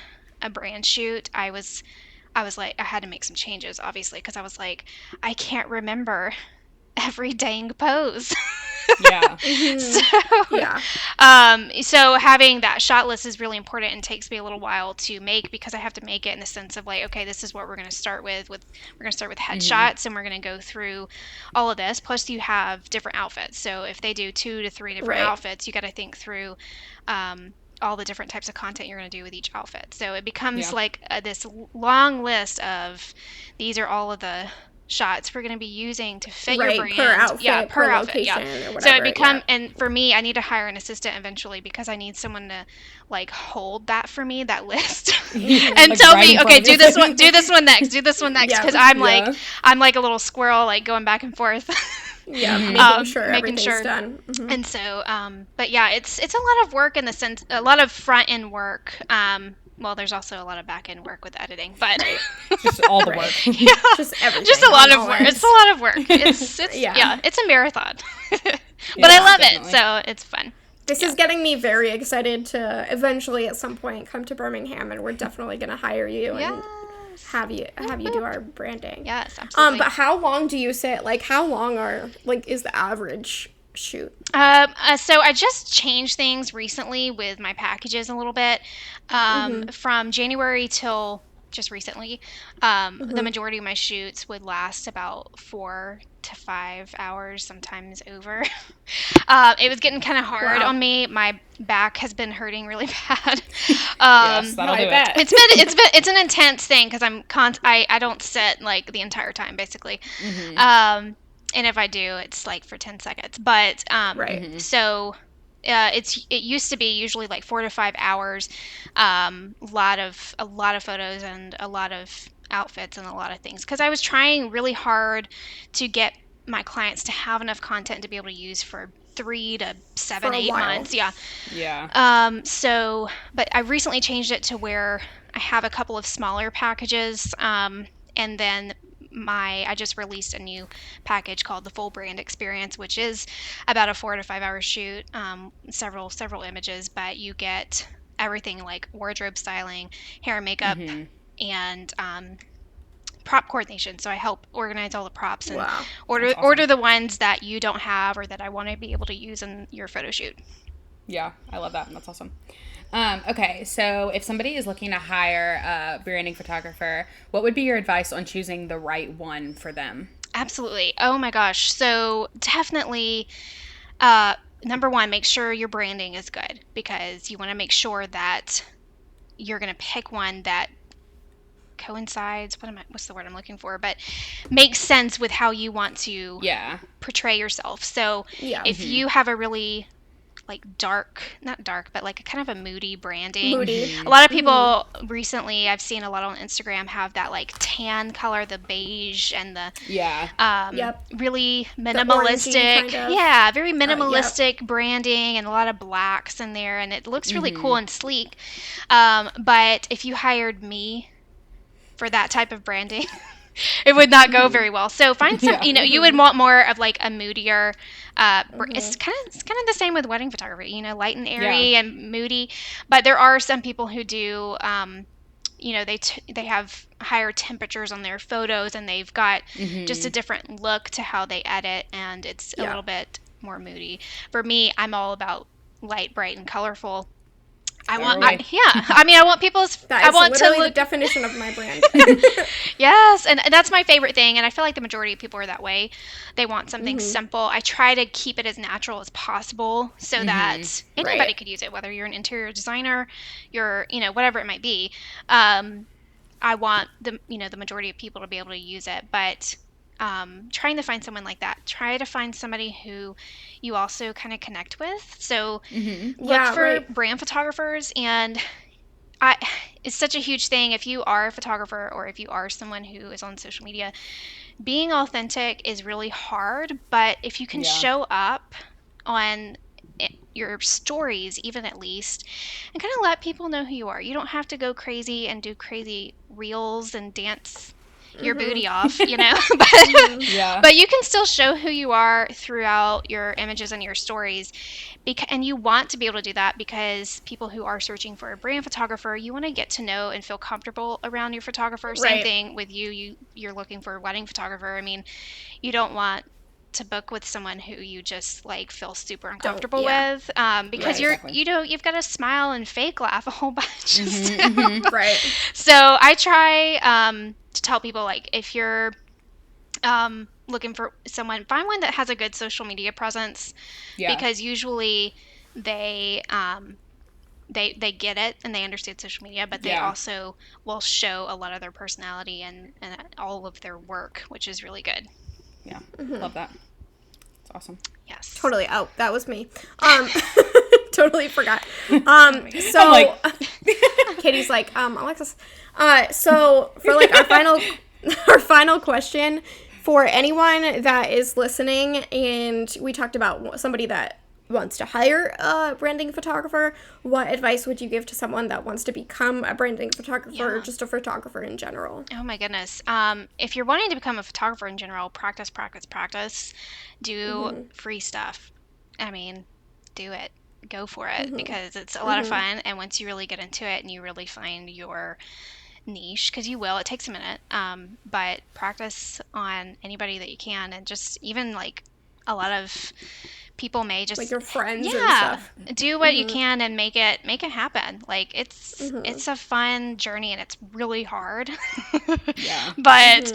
[SPEAKER 3] a brand shoot, I was like, I had to make some changes, obviously, because I was like, I can't remember every dang pose.
[SPEAKER 1] Yeah.
[SPEAKER 3] So having that shot list is really important, and takes me a little while to make, because I have to make it in the sense of like, okay, this is what we're going to start with. We're going to start with headshots, and we're going to go through all of this. Plus you have different outfits. So if they do 2 to 3 different outfits, you got to think through all the different types of content you're going to do with each outfit. So it becomes like this long list of, these are all of the shots we're going to be using to fit your brand.
[SPEAKER 2] Per outfit, per outfit, or whatever.
[SPEAKER 3] So it become, and for me, I need to hire an assistant eventually, because I need someone to like hold that for me, that list, and like tell me, okay, do this one next, because I'm like a little squirrel, like going back and forth.
[SPEAKER 2] Making sure everything's done.
[SPEAKER 3] And so, but yeah, it's a lot of work, in the sense, a lot of front end work. Well, there's also a lot of back end work with editing, but
[SPEAKER 1] just all the work.
[SPEAKER 2] Just everything.
[SPEAKER 3] Just a lot of work. It's a lot of work. It's it's a marathon. But I love it, so it's fun.
[SPEAKER 2] This is getting me very excited to eventually at some point come to Birmingham, and we're definitely going to hire you and have you do our branding.
[SPEAKER 3] Yes, absolutely.
[SPEAKER 2] But how long do you say, like, how long is the average shoot?
[SPEAKER 3] So I just changed things recently with my packages a little bit. From January till just recently, the majority of my shoots would last about 4 to 5 hours, sometimes over. It was getting kind of hard on me. My back has been hurting really bad.
[SPEAKER 1] Yes, that'll do it.
[SPEAKER 3] It's an intense thing, because I don't sit like the entire time, basically. And if I do, it's like for 10 seconds. But so it used to be usually like 4 to 5 hours, a lot of photos and a lot of outfits and a lot of things, because I was trying really hard to get my clients to have enough content to be able to use for 3 to 7, 8 months. So, but I recently changed it to where I have a couple of smaller packages, and then I just released a new package called the Full Brand Experience, which is about a 4 to 5 hour shoot, several images, but you get everything like wardrobe styling, hair and makeup, and prop coordination. So I help organize all the props and order the ones that you don't have, or that I want to be able to use in your photo shoot.
[SPEAKER 1] Yeah, I love that. That's awesome. Okay, so if somebody is looking to hire a branding photographer, what would be your advice on choosing the right one for them?
[SPEAKER 3] Absolutely. Oh my gosh. So definitely, number one, make sure your branding is good, because you want to make sure that you're going to pick one that coincides. What's the word I'm looking for? But makes sense with how you want to portray yourself. So if you have a really like dark, not dark, but like a kind of a moody branding.
[SPEAKER 2] Moody.
[SPEAKER 3] A lot of people recently, I've seen a lot on Instagram, have that like tan color, the beige and the really minimalistic.
[SPEAKER 2] Kind of.
[SPEAKER 3] Yeah, very minimalistic branding and a lot of blacks in there, and it looks really cool and sleek. But if you hired me for that type of branding, it would not go very well. So find some, you would want more of like a moodier, it's kind of the same with wedding photography, light and airy and moody. But there are some people who do, they have higher temperatures on their photos, and they've got just a different look to how they edit, and it's a little bit more moody. For me, I'm all about light, bright, and colorful. I want people's.
[SPEAKER 2] That is literally the definition of my brand.
[SPEAKER 3] Yes, and that's my favorite thing, and I feel like the majority of people are that way. They want something simple. I try to keep it as natural as possible so that anybody could use it, whether you're an interior designer, you're, whatever it might be. I want the majority of people to be able to use it, but trying to find someone like that. Try to find somebody who you also kind of connect with. So look for brand photographers, and it's such a huge thing. If you are a photographer or if you are someone who is on social media, being authentic is really hard, but if you can show up on your stories, even at least, and kind of let people know who you are. You don't have to go crazy and do crazy reels and dance your booty off, but you can still show who you are throughout your images and your stories, and you want to be able to do that because people who are searching for a brand photographer, you want to get to know and feel comfortable around your photographer. Same thing with you're looking for a wedding photographer. I mean, you don't want to book with someone who you just like feel super uncomfortable with, because you've got to smile and fake laugh a whole bunch. So I try to tell people, like, if you're looking for someone, find one that has a good social media presence, because usually they get it and they understand social media, but they also will show a lot of their personality and all of their work, which is really good.
[SPEAKER 1] Yeah, love that. It's awesome.
[SPEAKER 3] Yes.
[SPEAKER 2] Totally. Oh, that was me. Totally forgot. So Katie's like, Alexis. So for like our final question for anyone that is listening, and we talked about somebody that wants to hire a branding photographer, what advice would you give to someone that wants to become a branding photographer or just a photographer in general?
[SPEAKER 3] Oh my goodness. If you're wanting to become a photographer in general, practice. Do free stuff. I mean, do it. Go for it, because it's a lot of fun, and once you really get into it and you really find your niche, because you will, it takes a minute, but practice on anybody that you can, and just even like a lot of people may just
[SPEAKER 2] like your friends and stuff.
[SPEAKER 3] Do what you can and make it happen. Like it's a fun journey, and it's really hard. But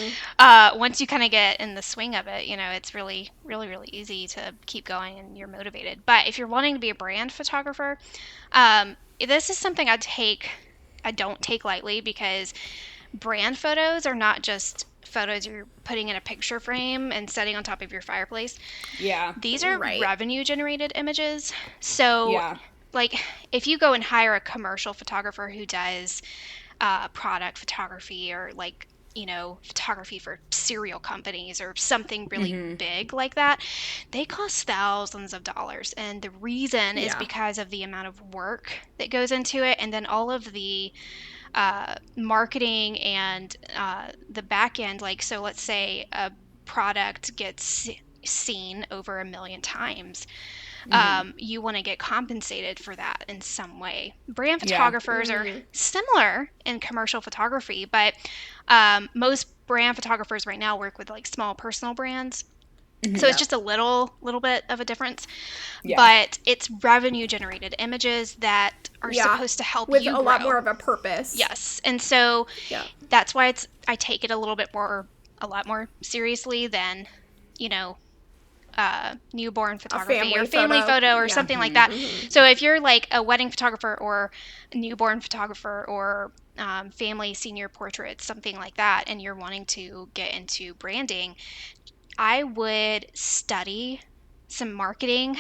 [SPEAKER 3] once you kind of get in the swing of it, it's really, really, really easy to keep going, and you're motivated. But if you're wanting to be a brand photographer, this is something I don't take lightly, because brand photos are not just photos you're putting in a picture frame and setting on top of your fireplace. These are revenue generated images. So like if you go and hire a commercial photographer who does product photography, or like photography for cereal companies or something really big like that, they cost thousands of dollars, and the reason is because of the amount of work that goes into it, and then all of the marketing and the back end. Like, so let's say a product gets seen over 1 million times. You want to get compensated for that in some way. Brand photographers are similar in commercial photography, but most brand photographers right now work with like small personal brands. So it's just a little bit of a difference, but it's revenue generated images that are supposed to help
[SPEAKER 2] with
[SPEAKER 3] you
[SPEAKER 2] a
[SPEAKER 3] grow.
[SPEAKER 2] lot more of a purpose.
[SPEAKER 3] Yes, and so that's why I take it a lot more seriously than newborn photography or family photo or something like that. So if you're like a wedding photographer or a newborn photographer or family senior portraits, something like that, and you're wanting to get into branding, I would study some marketing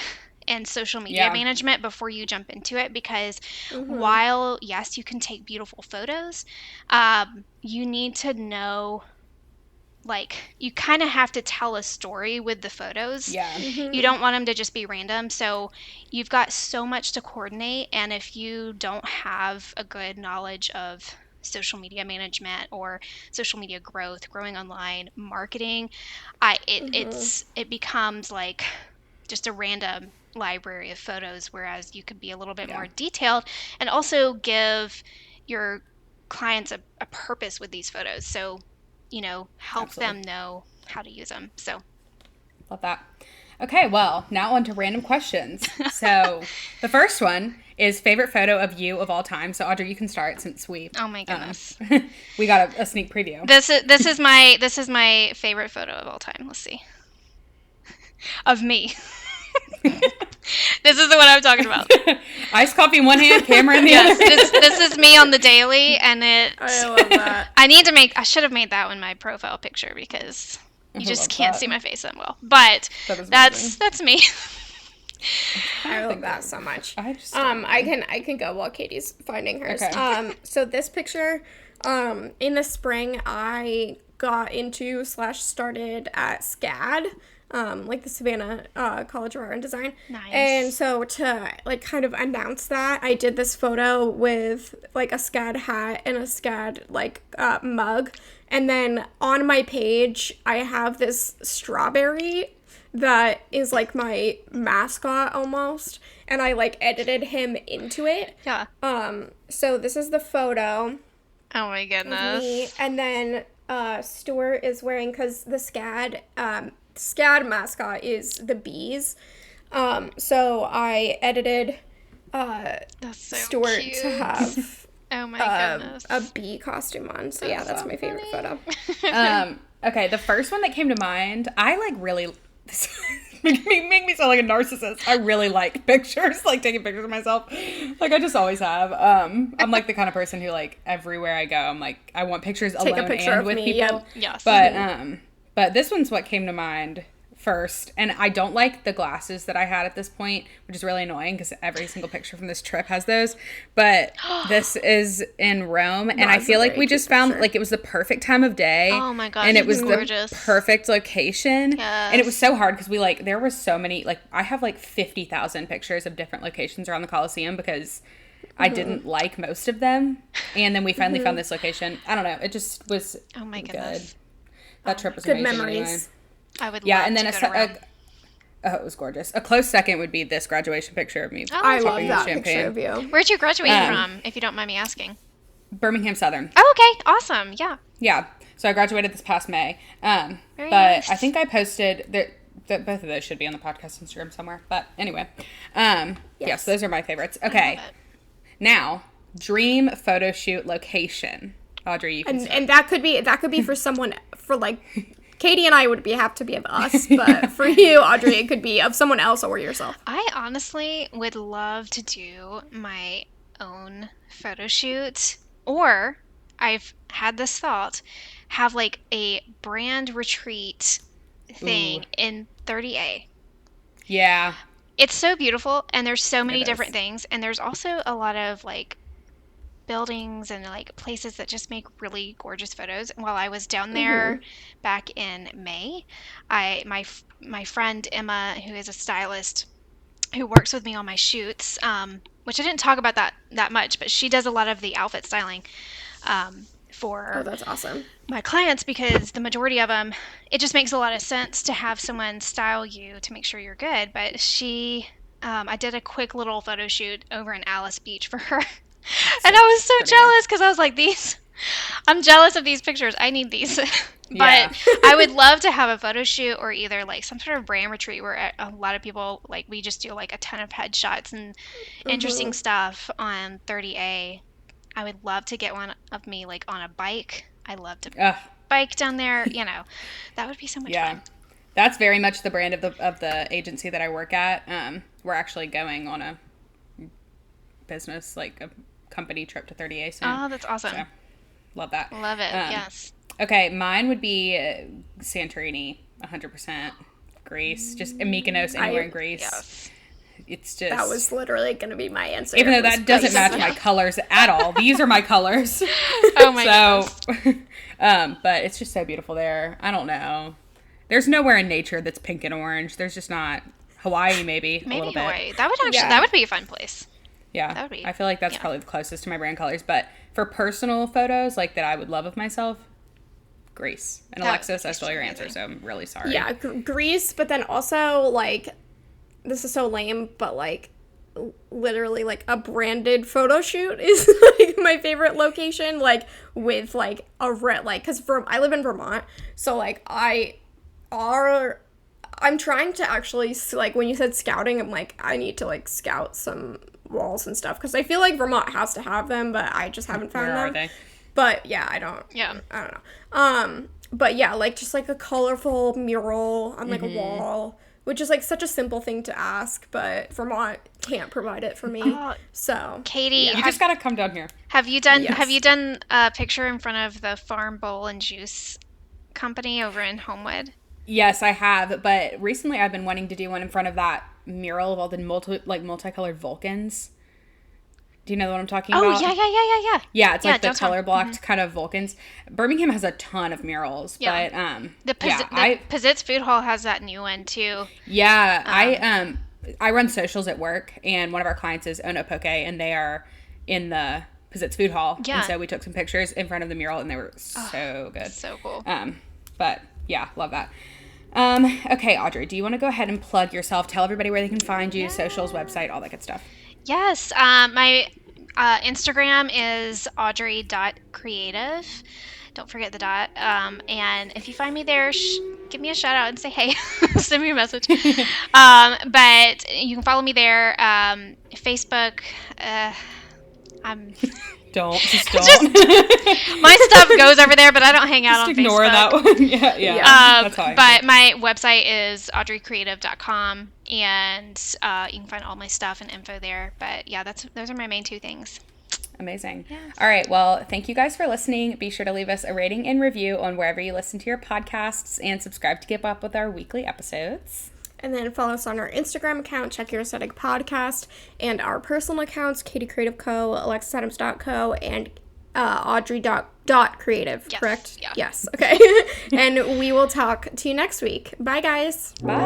[SPEAKER 3] and social media management before you jump into it, because while, yes, you can take beautiful photos, you need to know, like, you kind of have to tell a story with the photos.
[SPEAKER 1] Yeah.
[SPEAKER 3] You don't want them to just be random. So you've got so much to coordinate. And if you don't have a good knowledge of social media management or social media growth, growing online, marketing, it becomes like just a random library of photos, whereas you could be a little bit more detailed and also give your clients a purpose with these photos. So, help them know how to use them. So
[SPEAKER 1] love that. Okay, well, now on to random questions. So the first one is favorite photo of you of all time. So Audrey, you can start since we
[SPEAKER 3] oh my goodness,
[SPEAKER 1] we got a sneak preview.
[SPEAKER 3] This is my favorite photo of all time. Let's see, of me. This is the one I'm talking about.
[SPEAKER 1] Iced coffee in one hand, camera in the other.
[SPEAKER 3] This is me on the daily, and
[SPEAKER 2] I love that.
[SPEAKER 3] I should have made that one my profile picture, because you just can't see my face that well. But that's me.
[SPEAKER 2] I love that so much. I can go while Katie's finding hers.
[SPEAKER 1] Okay.
[SPEAKER 2] So this picture, in the spring, I got into / started at SCAD. Like the Savannah College of Art and Design.
[SPEAKER 3] Nice.
[SPEAKER 2] And so to like kind of announce that, I did this photo with like a SCAD hat and a SCAD like mug. And then on my page, I have this strawberry that is like my mascot almost. And I like edited him into it.
[SPEAKER 3] Yeah.
[SPEAKER 2] So this is the photo.
[SPEAKER 3] Oh my goodness.
[SPEAKER 2] Me. And then Stuart is wearing, because the SCAD mascot is the bees. So I edited
[SPEAKER 3] That's so
[SPEAKER 2] Stuart
[SPEAKER 3] cute.
[SPEAKER 2] to have
[SPEAKER 3] oh my goodness.
[SPEAKER 2] a bee costume on. So yeah, that's my favorite photo.
[SPEAKER 1] Okay, the first one that came to mind, I like really make me sound like a narcissist. I really like pictures, like taking pictures of myself. Like I just always have. I'm like the kind of person who like everywhere I go, I'm like I want pictures
[SPEAKER 2] Take
[SPEAKER 1] alone
[SPEAKER 2] a picture
[SPEAKER 1] and
[SPEAKER 2] of
[SPEAKER 1] with
[SPEAKER 2] me,
[SPEAKER 1] people.
[SPEAKER 3] Yes.
[SPEAKER 1] But this one's what came to mind first. And I don't like the glasses that I had at this point, which is really annoying because every single picture from this trip has those. But this is in Rome, and I feel like we just found like it was the perfect time of day.
[SPEAKER 3] Oh my gosh,
[SPEAKER 1] and it was
[SPEAKER 3] gorgeous.
[SPEAKER 1] The perfect location.
[SPEAKER 3] Yes.
[SPEAKER 1] And it was so hard because we like there were so many, like I have like 50,000 pictures of different locations around the Coliseum because I didn't like most of them. And then we finally found this location. I don't know. It just was
[SPEAKER 3] Oh my goodness.
[SPEAKER 1] good. That trip was
[SPEAKER 2] Good
[SPEAKER 1] amazing.
[SPEAKER 2] memories.
[SPEAKER 1] Anyway.
[SPEAKER 3] I would
[SPEAKER 1] Yeah,
[SPEAKER 3] love
[SPEAKER 1] and then
[SPEAKER 3] to go to Rome.
[SPEAKER 1] it was gorgeous. A close second would be this graduation picture of me.
[SPEAKER 3] Oh,
[SPEAKER 2] I love
[SPEAKER 1] popping
[SPEAKER 2] that
[SPEAKER 1] champagne.
[SPEAKER 2] picture of you.
[SPEAKER 3] Where'd you graduate from, if you don't mind me asking?
[SPEAKER 1] Birmingham Southern.
[SPEAKER 3] Oh, okay. Awesome. Yeah.
[SPEAKER 1] Yeah. So I graduated this past May.
[SPEAKER 3] Very
[SPEAKER 1] but
[SPEAKER 3] nice.
[SPEAKER 1] I think I posted that both of those should be on the podcast Instagram somewhere. But anyway, yes, those are my favorites. Okay,
[SPEAKER 3] love it.
[SPEAKER 1] now dream photo shoot location. Audrey, you can start.
[SPEAKER 2] And that could be for someone, for like Katie and I would have to be of us, but for you, Audrey, it could be of someone else or yourself.
[SPEAKER 3] I honestly would love to do my own photo shoot, or I've had this thought, have like a brand retreat thing in 30A.
[SPEAKER 1] Yeah.
[SPEAKER 3] It's so beautiful, and there's so many
[SPEAKER 1] It
[SPEAKER 3] different
[SPEAKER 1] is.
[SPEAKER 3] things, and there's also a lot of like buildings and like places that just make really gorgeous photos. And while I was down there back in May, my friend Emma, who is a stylist who works with me on my shoots, which I didn't talk about that much, but she does a lot of the outfit styling for
[SPEAKER 2] Oh, that's awesome.
[SPEAKER 3] my clients, because the majority of them, it just makes a lot of sense to have someone style you to make sure you're good. But I did a quick little photo shoot over in Alice Beach for her. And I was so jealous because I was like, I'm jealous of these pictures. I need these. But
[SPEAKER 1] Yeah.
[SPEAKER 3] I would love to have a photo shoot, or either like some sort of brand retreat where a lot of people, like, we just do like a ton of headshots and interesting stuff on 30A. I would love to get one of me like on a bike. I love to bike down there. That would be so much fun.
[SPEAKER 1] That's very much the brand of the agency that I work at. We're actually going on a business, like a company trip to 30A soon.
[SPEAKER 3] Oh, that's awesome.
[SPEAKER 1] So, love that.
[SPEAKER 3] Love it. Yes.
[SPEAKER 1] Okay, mine would be Santorini, 100%. Greece, just Mykonos, anywhere in Greece.
[SPEAKER 3] Yes.
[SPEAKER 1] it's just...
[SPEAKER 2] That was literally going to be my answer.
[SPEAKER 1] Even though that doesn't match my colors at all. These are my colors.
[SPEAKER 3] Oh my goodness.
[SPEAKER 1] But it's just so beautiful there. I don't know. There's nowhere in nature that's pink and orange. There's just not. Hawaii, maybe a little
[SPEAKER 3] Hawaii.
[SPEAKER 1] bit.
[SPEAKER 3] That would actually, that would be a fun place.
[SPEAKER 1] Yeah.
[SPEAKER 3] That would be,
[SPEAKER 1] I feel like that's probably the closest to my brand colors. But for personal photos, like that I would love of myself, Greece. And Alexis, I stole your answer, so I'm really sorry.
[SPEAKER 2] Yeah, Greece, but then also, like, this is so lame, but, like, literally, like, a branded photo shoot is, like, my favorite location, like, with, like, because I live in Vermont, so, like, I'm trying to actually, like, when you said scouting, I'm like, I need to, like, scout some walls and stuff, because I feel like Vermont has to have them, but I just haven't found them.
[SPEAKER 1] Where are they?
[SPEAKER 2] But, yeah, I don't know. But, yeah, like, just, like, a colorful mural on, like, a wall, which is, like, such a simple thing to ask, but Vermont can't provide it for me, so.
[SPEAKER 3] Katie,
[SPEAKER 1] You just gotta come down here.
[SPEAKER 3] Have you done a picture in front of the Farm Bowl and Juice company over in Homewood?
[SPEAKER 1] Yes, I have, but recently I've been wanting to do one in front of that mural of all the multicolored Vulcans. Do you know what I'm talking about?
[SPEAKER 3] Oh, yeah.
[SPEAKER 1] Yeah, it's like the color blocked kind of Vulcans. Birmingham has a ton of murals, but
[SPEAKER 3] the Pizzitz Food Hall has that new one too.
[SPEAKER 1] Yeah, I run socials at work, and one of our clients is Ono Poke, and they are in the Pizzitz Food Hall. Yeah. And so we took some pictures in front of the mural, and they were so good.
[SPEAKER 3] So cool.
[SPEAKER 1] But yeah, love that. Okay, Audrey, do you want to go ahead and plug yourself? Tell everybody where they can find you, socials, website, all that good stuff.
[SPEAKER 3] Yes. My Instagram is audrey.creative. Don't forget the dot. And if you find me there, give me a shout out and say hey. Send me a message. But you can follow me there. Facebook.
[SPEAKER 1] Don't.
[SPEAKER 3] My stuff goes over there, but I don't hang out on Facebook.
[SPEAKER 1] Ignore that one. Yeah. That's fine.
[SPEAKER 3] But my website is audreycreative.com, and you can find all my stuff and info there. But yeah, those are my main two things.
[SPEAKER 1] Amazing. Yes. All right. Well, thank you guys for listening. Be sure to leave us a rating and review on wherever you listen to your podcasts, and subscribe to keep up with our weekly episodes.
[SPEAKER 2] And then follow us on our Instagram account, Check Your Aesthetic Podcast, and our personal accounts, Katie Creative Co., AlexisAdams.co, and Audrey.creative, correct?
[SPEAKER 3] Yeah.
[SPEAKER 2] Yes. Okay. And we will talk to you next week. Bye, guys.
[SPEAKER 1] Bye.